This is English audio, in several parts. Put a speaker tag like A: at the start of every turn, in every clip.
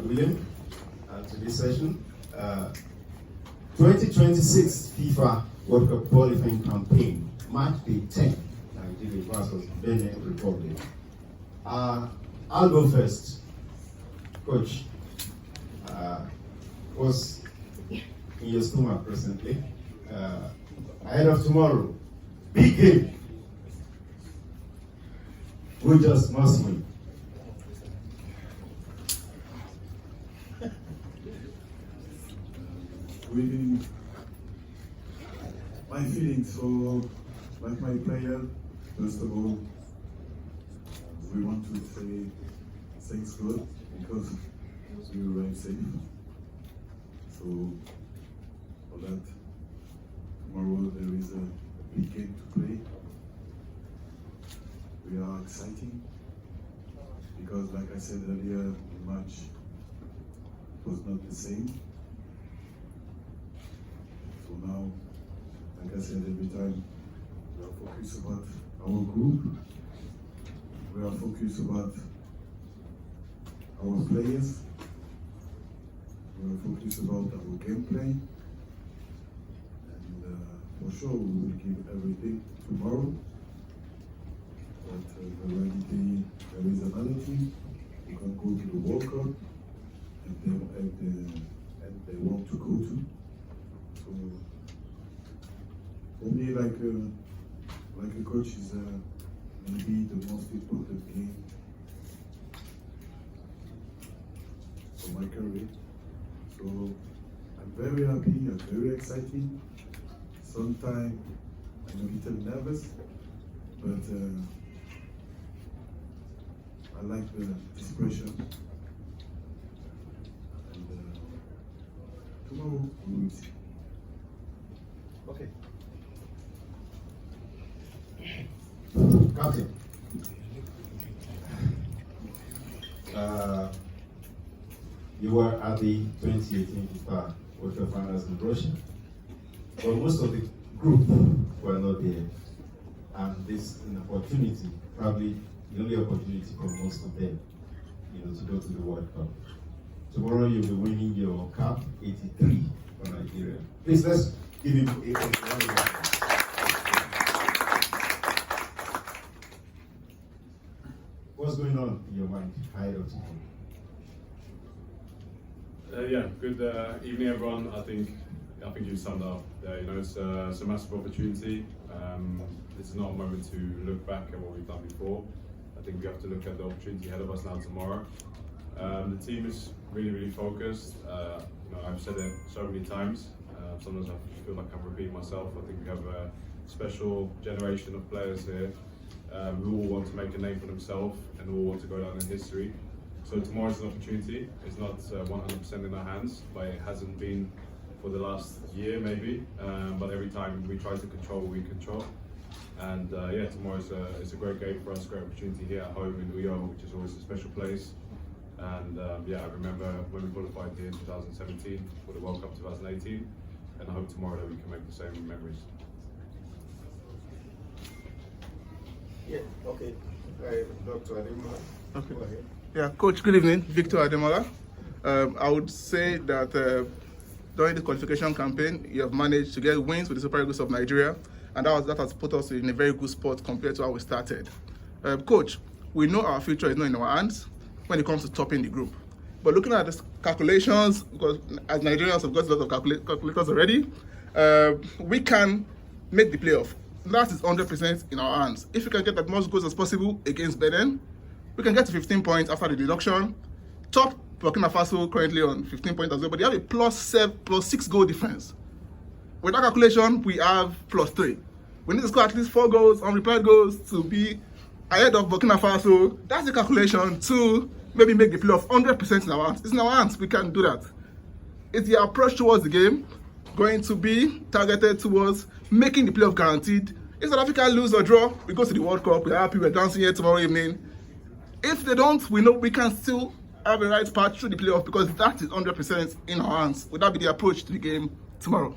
A: William, to this session. 2026 FIFA World Cup qualifying campaign, match day 10, Nigeria versus Benin Republic. I'll go first. Coach, what's in your stomach presently? Ahead of tomorrow, big game. We just must win.
B: Really, my feelings for like my player, first of all, we want to say thanks God because we arrived safe. So for that, tomorrow there is a big game to play. We are exciting because, like I said earlier, the match was not the same. So now, like I said every time, we are focused about our group. We are focused about our players. We are focused about our gameplay. And for sure, we will give everything tomorrow. But the reality, there is another team who can go to the World Cup and they want to go to. So for me, like a coach, is maybe the most important game for my career. So I'm very happy, I'm very excited. Sometimes I'm a little nervous, but I like this pressure. And tomorrow we will see.
A: Okay. Captain. You were at the 2018 FIFA World Cup Finals in Russia, but most of the group were not there, and this is an opportunity, probably the only opportunity for most of them, to go to the World Cup. Tomorrow you'll be winning your cap 83 for Nigeria. Please, let's give him a round of applause. What's going on in your mind ahead of tomorrow?
C: Yeah, good evening, everyone. I think you summed it up there. It's a massive opportunity. This is not a moment to look back at what we've done before. I think we have to look at the opportunity ahead of us now tomorrow. The team is really focused. I've said it so many times. Sometimes I feel like I'm repeating myself. I think we have a special generation of players here who all want to make a name for themselves and all want to go down in history. So tomorrow's an opportunity. It's not 100% in our hands, but it hasn't been for the last year maybe. But every time we try to control what we control. And tomorrow is a great game for us, great opportunity here at home in Rio, which is always a special place. And I remember when we qualified here in 2017 for the World Cup 2018, and I hope tomorrow that we can make the same memories.
A: Yeah, okay. Dr. Ademola.
D: Okay.
A: Go ahead.
D: Yeah, Coach, good evening. Victor Ademola. I would say that during the qualification campaign, you have managed to get wins with the Super Eagles of Nigeria, and that has put us in a very good spot compared to how we started. Coach, we know our future is not in our hands when it comes to topping the group. But looking at the calculations, because as Nigerians have got a lot of calculators already, we can make the playoff. That is 100% in our hands. If we can get as much goals as possible against Benin, we can get to 15 points after the deduction. Top Burkina Faso currently on 15 points as well, but they have a plus 6 goal difference. With that calculation, we have +3. We need to score at least 4 goals, unreplied goals, to be ahead of Burkina Faso. That's the calculation to maybe make the playoff 100% in our hands. It's in our hands, we can do that. It's the approach towards the game going to be targeted towards making the playoff guaranteed. If South Africa lose or draw, we go to the World Cup, we're happy, we're dancing here tomorrow evening. If they don't, we know we can still have a right path through the playoff because that is 100% in our hands. Would that be the approach to the game tomorrow?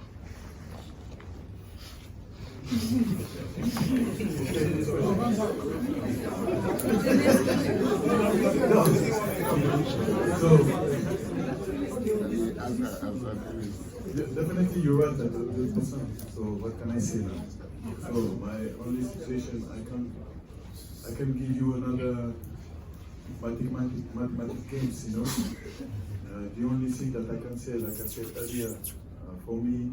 B: So Definitely, you're right at 100%. So what can I say now? So my only situation, I can give you another mathematical games, you know. The only thing that I can say, like I said earlier, for me,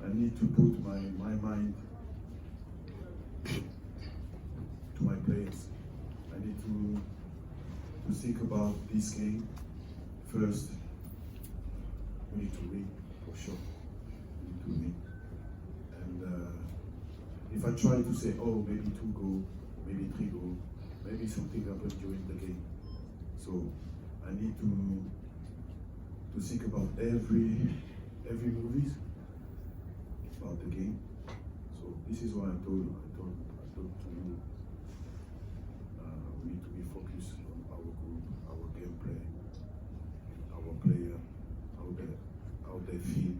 B: I need to put my mind to my players. I need to think about this game first. We need to win, for sure. We need to win. And if I try to say, oh, maybe 2 goals, maybe 3 goals, maybe something happened during the game. So I need to think about every movies about the game. So this is why I told to you, we need to be focused on our group, our gameplay, our player, how they feel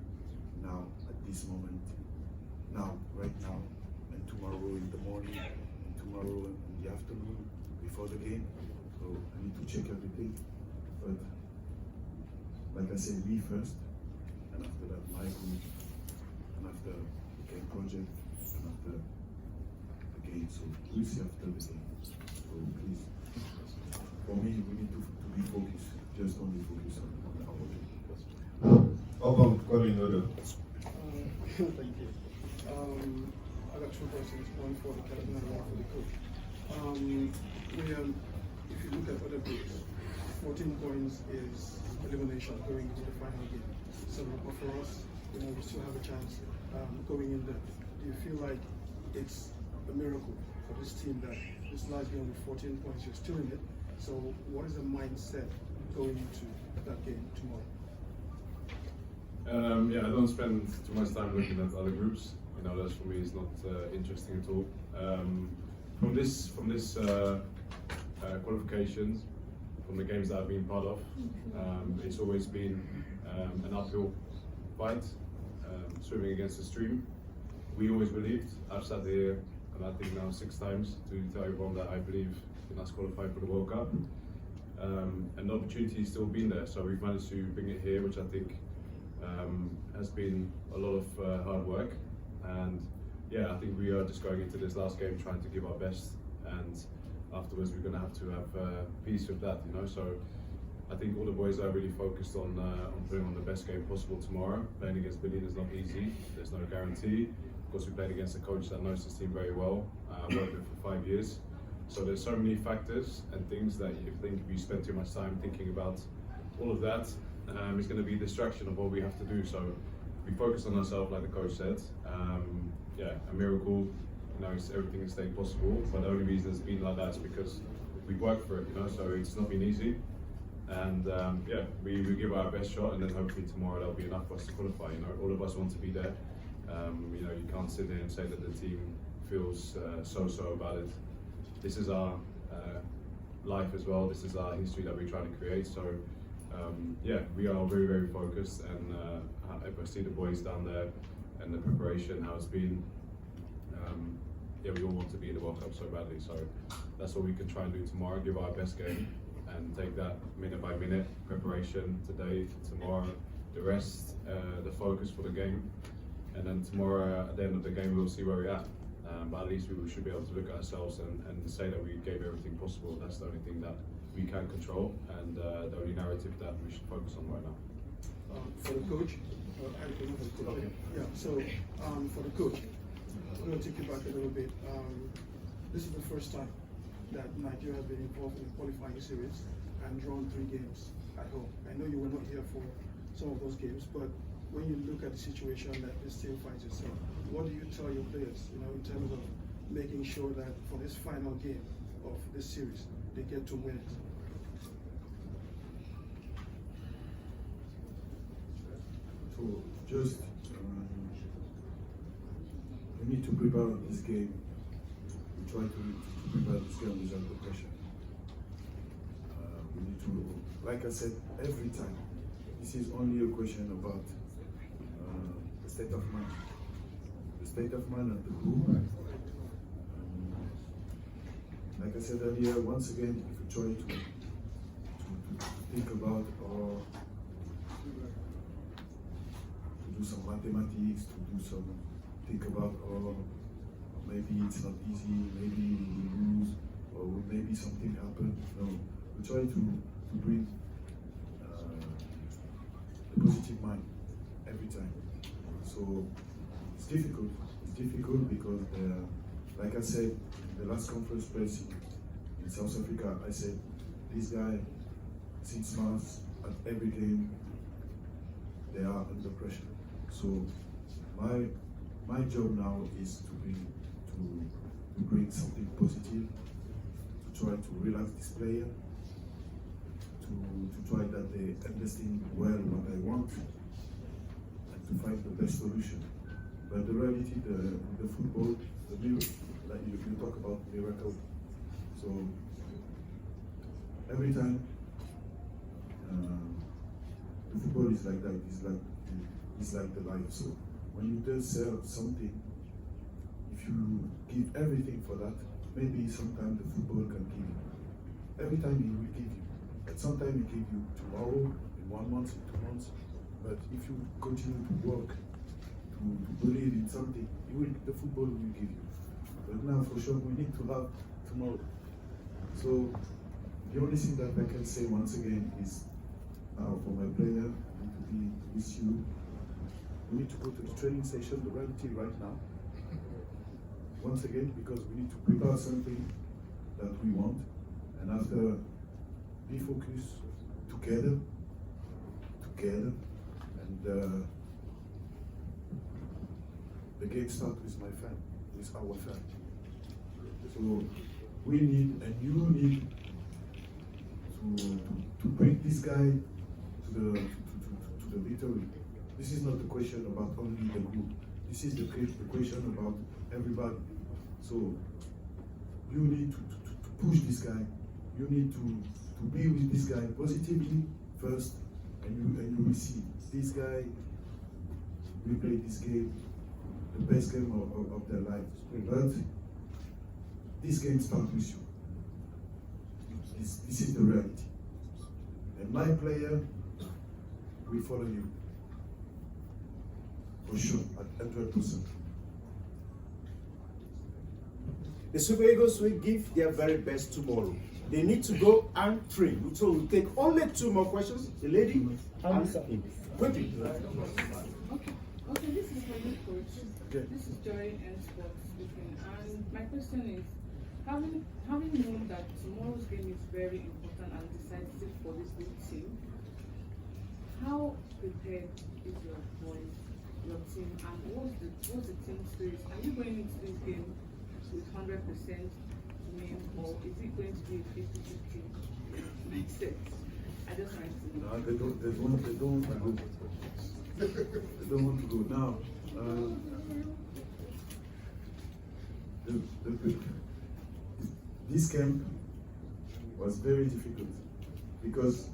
B: now at this moment, now, right now, and tomorrow in the morning, and tomorrow in the afternoon, before the game. So I need to check everything. But like I said, me first, and after that my group, and after the game project, and after the game. So we'll see after the game. So please, for me, we need to be focused, just only focus on our game.
A: Open, call in order.
E: Thank you. I got 2 questions, one for the captain and one for the coach. William, if you look at other groups, 14 points is elimination going into the final game. So but for us, we still have a chance going in there. Do you feel like it's a miracle for this team that this last game with 14 points, you're still in it? So what is the mindset going into that game tomorrow?
C: Yeah, I don't spend too much time looking at other groups. You know, that for me is not interesting at all. From this qualifications, from the games that I've been part of, it's always been an uphill fight, swimming against the stream. We always believed. I've sat here, and I think now 6 times to tell everyone that I believe in us qualifying for the World Cup. And the opportunity has still been there, so we've managed to bring it here, which I think has been a lot of hard work. And yeah, I think we are just going into this last game trying to give our best, and afterwards we're going to have peace with that, you know. So I think all the boys are really focused on putting on the best game possible tomorrow. Playing against Benin is not easy. There's no guarantee. Of course, we played against a coach that knows this team very well. Worked with for 5 years. So there's so many factors and things that you think if you spend too much time thinking about all of that, it's going to be a distraction of what we have to do. So we focus on ourselves, like the coach said. Yeah, a miracle. You know, everything is staying possible. But the only reason it's been like that is because we worked for it. You know, so it's not been easy. And yeah, we give our best shot, and then hopefully tomorrow there'll be enough for us to qualify. You know, all of us want to be there. You know, you can't sit there and say that the team feels so about it. This is our life as well. This is our history that we're trying to create. So yeah, we are very focused, and if I see the boys down there and the preparation, how it's been, yeah, we all want to be in the World Cup so badly. So that's what we can try and do tomorrow, give our best game and take that minute by minute preparation today, tomorrow, the rest, the focus for the game. And then tomorrow at the end of the game, we'll see where we're at. But at least we should be able to look at ourselves and say that we gave everything possible. That's the only thing that we can control, and the only narrative that we should focus on right now.
E: For the coach,
C: Okay.
E: yeah. So for the coach, I'm going to take you back a little bit. This is the first time that Nigeria has been involved in a qualifying series and drawn 3 games at home. I know you were not here for some of those games, but when you look at the situation that this team finds itself, what do you tell your players, you know, in terms of making sure that for this final game of this series, they get to win it?
B: So just we need to prepare this game. We try to prepare this game without the pressure. We need to, like I said, every time. This is only a question about the state of mind. The state of mind of the group. Like I said earlier, once again, if we try to think about our weeks to do some, think about, oh, maybe it's not easy, maybe we lose, or maybe something happened. No, we try to bring a positive mind every time. So it's difficult. It's difficult because, like I said, in the last conference press in South Africa, I said, this guy, 6 months at every game, they are under pressure. So my job now is to bring something positive, to try to relax this player, to try that they understand well what I want, and to find the best solution. But the reality, the football, the miracle, like you talk about miracle. So every time the football is like that. It's like the life. So when you do sell something, if you give everything for that, maybe sometimes the football can give you. Every time he will give you. But sometimes he give you tomorrow, in 1 month, in 2 months. But if you continue to work, to believe in something, the football will give you. But now for sure we need to have tomorrow. So the only thing that I can say once again is for my player, and to be with you, we need to go to the training session, the reality right now. Once again, because we need to prepare something that we want, and after be focused together, and the game starts with my fan, with our fan. So we need, and you need to bring this guy to the victory. This is not the question about only the group. This is the question about everybody. So you need to push this guy. You need to be with this guy positively first, and you will see this guy will play this game, the best game of their life. But this game starts with you. This is the reality. And my player will follow you. For sure, at 100%.
F: The Super Eagles will give their very best tomorrow. They need to go and train. So we'll take only 2 more questions. The lady and him. Quickly.
G: Okay, this is for you, coach.
F: Okay.
G: This is Joy and Sports speaking. And my question is, having known that tomorrow's game is very important and decisive for this new team, how prepared is your boys, your team, and what's the team spirit? Are you going into this game with 100% win, or is it going to be a 50-50 mindset? I just want to know.
B: No, they don't want to go. They don't want to go. Now, this camp was very difficult because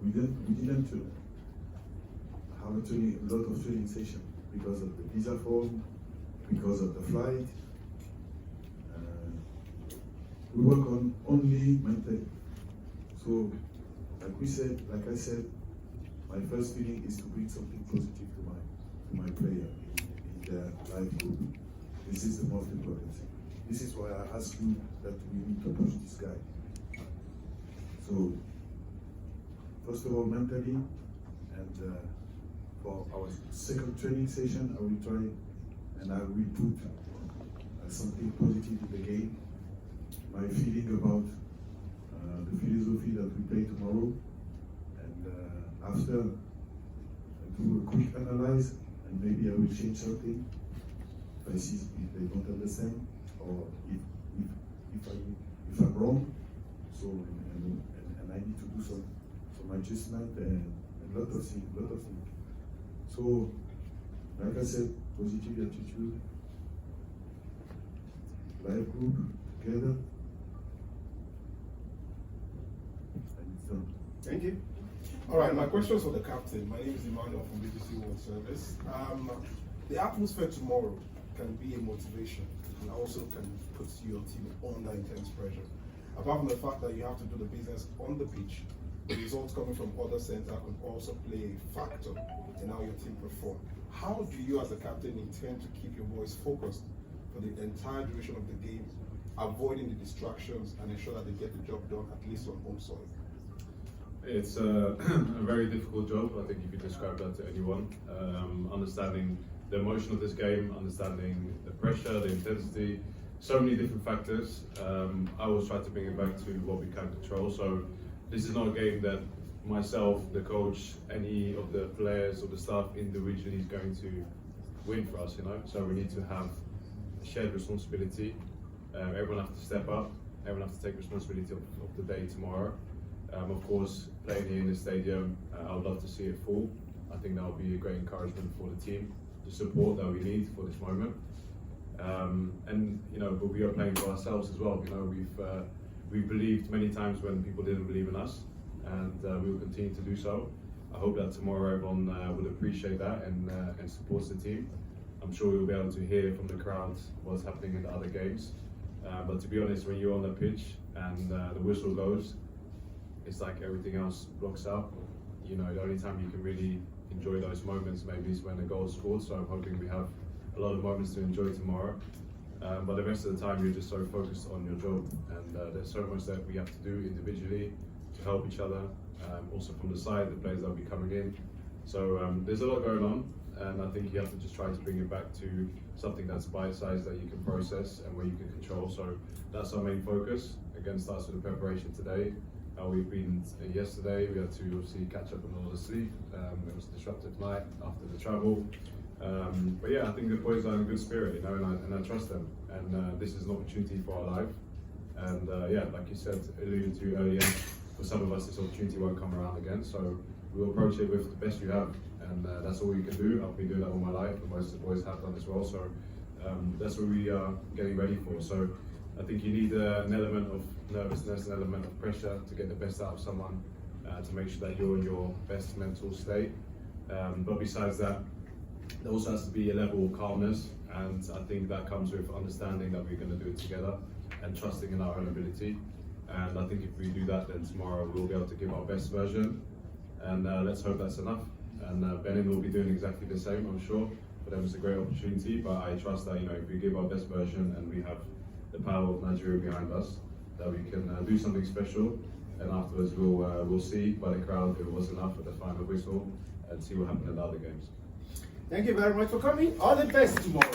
B: we didn't have a lot of training session because of the visa form, because of the flight. We work on only mentally. So, like I said, my first feeling is to bring something positive to my player in their life group. This is the most important thing. This is why I ask you that we need to push this guy. So, first of all, mentally, and for our second training session, I will try and I will put something positive in the game. My feeling about the philosophy that we play tomorrow, and after I do a quick analyze, and maybe I will change something if I see if they don't understand, or if I'm wrong. So and I need to do some adjustment and a lot of things. So like I said, positive attitude, life group together.
F: Thank you.
H: All right, my question is for the captain. My name is Emmanuel from BBC World Service. The atmosphere tomorrow can be a motivation and also can put your team under intense pressure. Apart from the fact that you have to do the business on the pitch, the results coming from other centers could also play a factor in how your team perform. How do you as a captain intend to keep your boys focused for the entire duration of the game, avoiding the distractions and ensure that they get the job done at least on home soil?
C: It's a very difficult job. I think if you describe that to anyone, understanding the emotion of this game, understanding the pressure, the intensity, so many different factors. I always try to bring it back to what we can control. So this is not a game that myself, the coach, any of the players or the staff individually is going to win for us, you know. So we need to have shared responsibility. Everyone has to step up. Everyone has to take responsibility of the day tomorrow. Of course, playing here in the stadium, I would love to see it full. I think that would be a great encouragement for the team, the support that we need for this moment. And you know, but we are playing for ourselves as well. You know, we've believed many times when people didn't believe in us, and we will continue to do so. I hope that tomorrow everyone will appreciate that and supports the team. I'm sure we'll be able to hear from the crowd what's happening in the other games. But to be honest, when you're on the pitch and the whistle goes, it's like everything else blocks out. You know, the only time you can really enjoy those moments maybe is when the goal is scored. So I'm hoping we have a lot of moments to enjoy tomorrow. But the rest of the time you're just so focused on your job, and there's so much that we have to do individually to help each other. Also from the side, the players that will be coming in. So there's a lot going on, and I think you have to just try to bring it back to something that's bite-sized that you can process and where you can control. So that's our main focus. Again, starts with the preparation today. We've been yesterday, we had to obviously catch up on all the sleep. It was a disruptive night after the travel. But yeah, I think the boys are in a good spirit, you know, and I trust them. And this is an opportunity for our life. And yeah, like you said, alluded to earlier, for some of us this opportunity won't come around again. So we'll approach it with the best you have. And that's all you can do. I've been doing that all my life, and most of the boys have done as well. So that's what we are getting ready for. So I think you need an element of nervousness, an element of pressure to get the best out of someone, to make sure that you're in your best mental state. But besides that, there also has to be a level of calmness, and I think that comes with understanding that we're going to do it together and trusting in our own ability. And I think if we do that, then tomorrow we'll be able to give our best version, and let's hope that's enough. And Benin will be doing exactly the same, I'm sure. For them, it's a great opportunity, but I trust that, you know, if we give our best version and we have the power of Nigeria behind us, that we can do something special. And afterwards, we'll see by the crowd if it was enough at the final whistle, and see what happened in the other games.
F: Thank you very much for coming. All the best tomorrow.